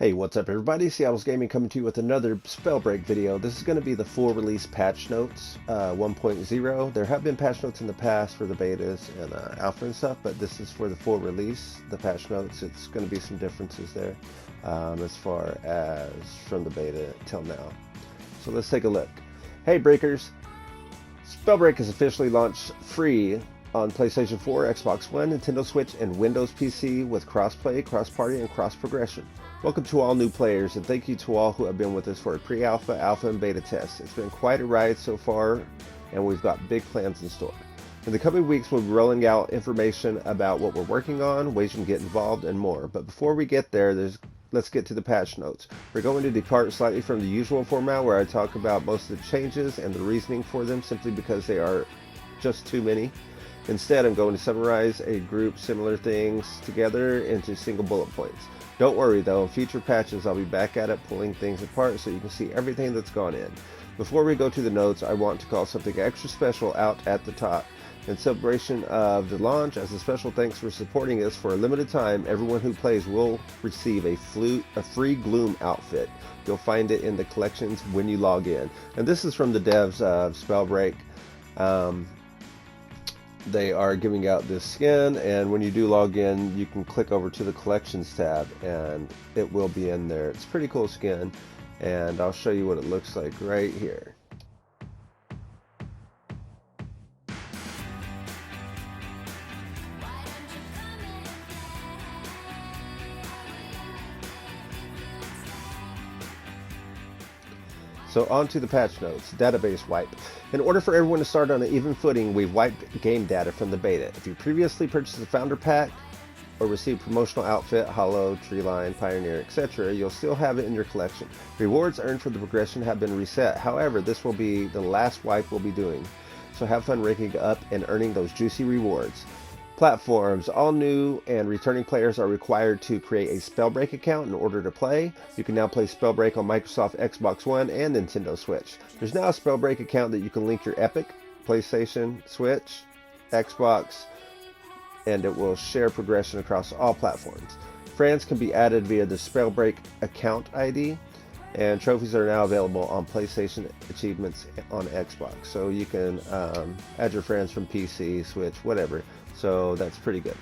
Hey, what's up everybody? Seattle's Gaming coming to you with another Spellbreak video. This is going to be the full release patch notes 1.0. There have been patch notes in the past for the betas and alpha and stuff, but this is for the full release, the patch notes. It's going to be some differences there as far as from the beta till now. So let's take a look. Hey Breakers! Spellbreak is officially launched free on PlayStation 4, Xbox One, Nintendo Switch, and Windows PC with cross-play, cross-party, and cross-progression. Welcome to all new players, and thank you to all who have been with us for a pre-alpha, alpha, and beta test. It's been quite a ride so far, and we've got big plans in store. In the coming weeks, we'll be rolling out information about what we're working on, ways you can get involved, and more. But before we get there, let's get to the patch notes. We're going to depart slightly from the usual format where I talk about most of the changes and the reasoning for them simply because they are just too many. Instead, I'm going to summarize a group similar things together into single bullet points. Don't worry though, in future patches I'll be back at it pulling things apart so you can see everything that's gone in. Before we go to the notes, I want to call something extra special out at the top. In celebration of the launch, as a special thanks for supporting us for a limited time, everyone who plays will receive a free Gloom outfit. You'll find it in the collections when you log in. And this is from the devs of Spellbreak. They are giving out this skin, and when you do log in, you can click over to the collections tab and it will be in there. It's a pretty cool skin, and I'll show you what it looks like right here. So on to the patch notes. Database wipe. In order for everyone to start on an even footing, we've wiped game data from the beta. If you previously purchased a founder pack or received promotional outfit, Hollow, Treeline, Pioneer, etc., you'll still have it in your collection. Rewards earned for the progression have been reset. However, this will be the last wipe we'll be doing. So have fun ranking up and earning those juicy rewards. Platforms. All new and returning players are required to create a Spellbreak account in order to play. You can now play Spellbreak on Microsoft Xbox One and Nintendo Switch. There's now a Spellbreak account that you can link your Epic, PlayStation, Switch, Xbox, and it will share progression across all platforms. Friends can be added via the Spellbreak account ID, and trophies are now available on PlayStation achievements on Xbox. So you can add your friends from PC, Switch, whatever. So that's pretty good.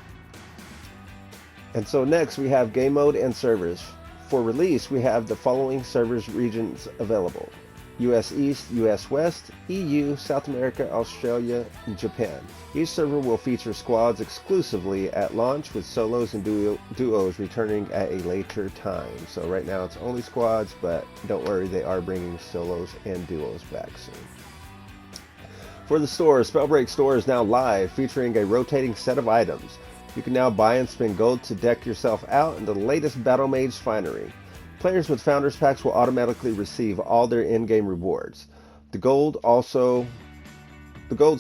And so next we have game mode and servers. For release, we have the following servers regions available: US East, US West, EU, South America, Australia, and Japan. Each server will feature squads exclusively at launch, with solos and duos returning at a later time. So right now it's only squads, but don't worry, they are bringing solos and duos back soon. For the store, Spellbreak Store is now live, featuring a rotating set of items. You can now buy and spend gold to deck yourself out in the latest Battle Mage finery. Players with Founders Packs will automatically receive all their in-game rewards. The Gold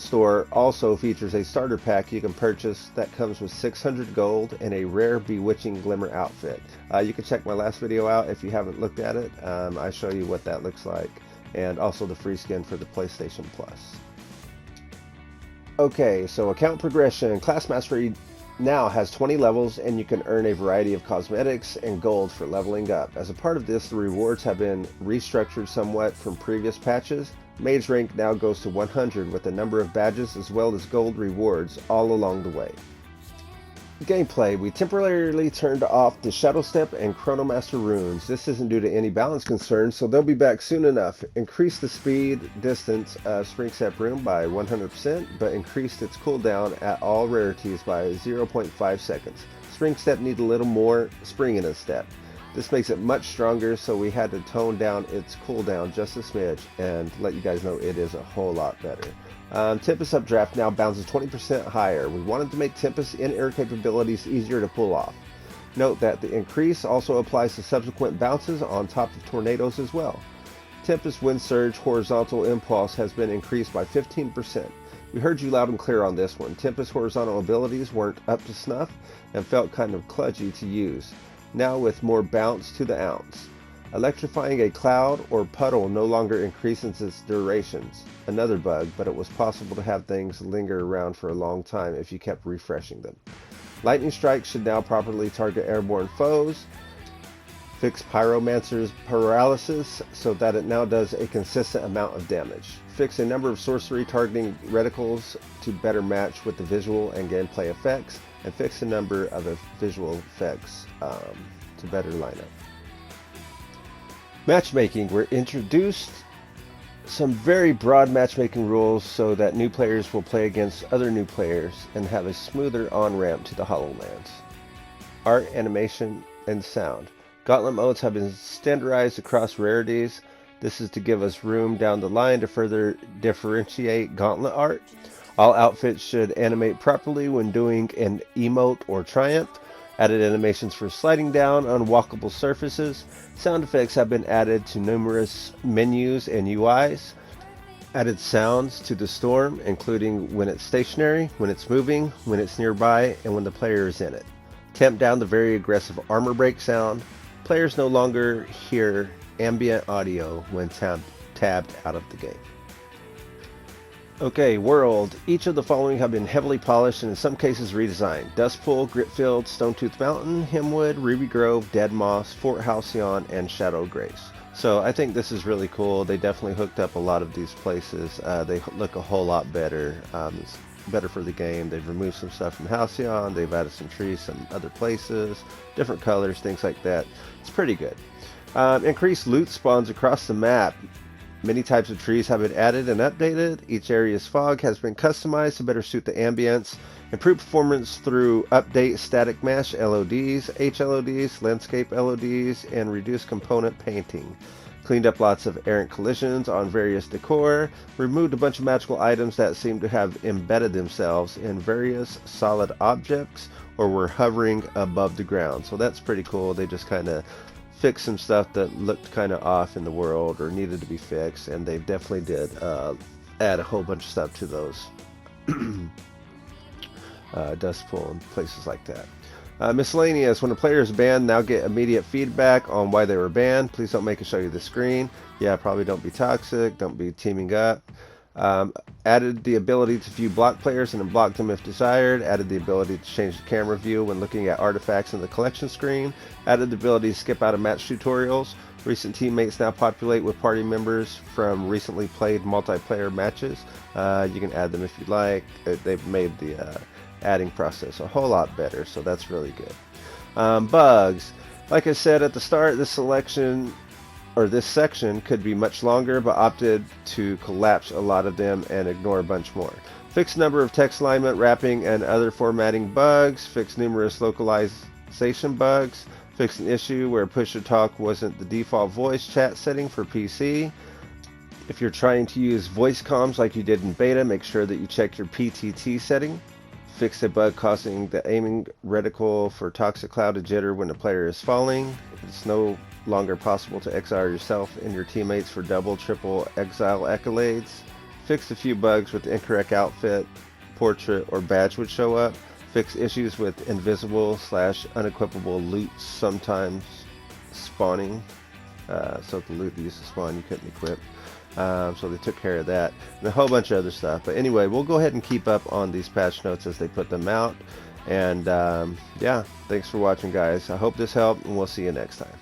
Store also features a starter pack you can purchase that comes with 600 gold and a rare Bewitching Glimmer outfit. You can check my last video out if you haven't looked at it. I show you what that looks like, and also the free skin for the PlayStation Plus. Okay, so account progression. Class Mastery now has 20 levels, and you can earn a variety of cosmetics and gold for leveling up. As a part of this, the rewards have been restructured somewhat from previous patches. Mage rank now goes to 100 with a number of badges as well as gold rewards all along the way. Gameplay. We temporarily turned off the Shadow Step and Chronomaster runes. This isn't due to any balance concerns, so they'll be back soon enough. Increased the speed distance of Spring Step rune by 100%, but increased its cooldown at all rarities by 0.5 seconds. Spring Step needs a little more spring in its step. This makes it much stronger, so we had to tone down its cooldown just a smidge and let you guys know it is a whole lot better. Tempest Updraft now bounces 20% higher. We wanted to make Tempest in-air capabilities easier to pull off. Note that the increase also applies to subsequent bounces on top of tornadoes as well. Tempest Wind Surge Horizontal Impulse has been increased by 15%. We heard you loud and clear on this one. Tempest horizontal abilities weren't up to snuff and felt kind of kludgy to use. Now with more bounce to the ounce. Electrifying a cloud or puddle no longer increases its durations. Another bug, but it was possible to have things linger around for a long time if you kept refreshing them. Lightning Strike should now properly target airborne foes. Fix Pyromancer's paralysis so that it now does a consistent amount of damage. Fix a number of sorcery targeting reticles to better match with the visual and gameplay effects, and fix a number of visual effects to better line up. Matchmaking. We're introduced some very broad matchmaking rules so that new players will play against other new players and have a smoother on-ramp to the Hollowlands. Art, animation, and sound. Gauntlet modes have been standardized across rarities. This is to give us room down the line to further differentiate Gauntlet art. All outfits should animate properly when doing an emote or triumph. Added animations for sliding down on walkable surfaces. Sound effects have been added to numerous menus and UIs. Added sounds to the storm, including when it's stationary, when it's moving, when it's nearby, and when the player is in it. Tamp down the very aggressive armor break sound. Players no longer hear ambient audio when tabbed out of the game. Okay, world. Each of the following have been heavily polished and in some cases redesigned. Dustpool, Gritfield, Stonetooth Mountain, Hemwood, Ruby Grove, Dead Moss, Fort Halcyon, and Shadow Grace. So I think this is really cool. They definitely hooked up a lot of these places. They look a whole lot better. It's better for the game. They've removed some stuff from Halcyon. They've added some trees, some other places, different colors, things like that. It's pretty good. Increased loot spawns across the map. Many types of trees have been added and updated. Each area's fog has been customized to better suit the ambience. Improved performance through update static mesh LODs, HLODs, landscape LODs, and reduced component painting. Cleaned up lots of errant collisions on various decor. Removed a bunch of magical items that seem to have embedded themselves in various solid objects or were hovering above the ground. So that's pretty cool. They just kind of fix some stuff that looked kind of off in the world or needed to be fixed, and they definitely did add a whole bunch of stuff to those dust pool and places like that. Miscellaneous. When a player is banned, now get immediate feedback on why they were banned. Please don't make it show you the screen. Yeah, probably don't be toxic, don't be teaming up. Added the ability to view block players and unblock them if desired. Added the ability to change the camera view when looking at artifacts in the collection screen. Added the ability to skip out of match tutorials. Recent teammates now populate with party members from recently played multiplayer matches. You can add them if you'd like. They've made the adding process a whole lot better, so that's really good. Bugs. Like I said at the start, this section could be much longer, but opted to collapse a lot of them and ignore a bunch more. Fix number of text alignment, wrapping, and other formatting bugs. Fix numerous localization bugs. Fix an issue where push-to-talk wasn't the default voice chat setting for PC. If you're trying to use voice comms like you did in beta, make sure that you check your PTT setting. Fix a bug causing the aiming reticle for toxic cloud to jitter when the player is falling. It's no longer possible to exile yourself and your teammates for double, triple exile accolades. Fix a few bugs with the incorrect outfit, portrait, or badge would show up. Fix issues with invisible / unequipable loot sometimes spawning. So the loot that used to spawn you couldn't equip. So they took care of that. And a whole bunch of other stuff. But anyway, we'll go ahead and keep up on these patch notes as they put them out. And yeah, thanks for watching, guys. I hope this helped, and we'll see you next time.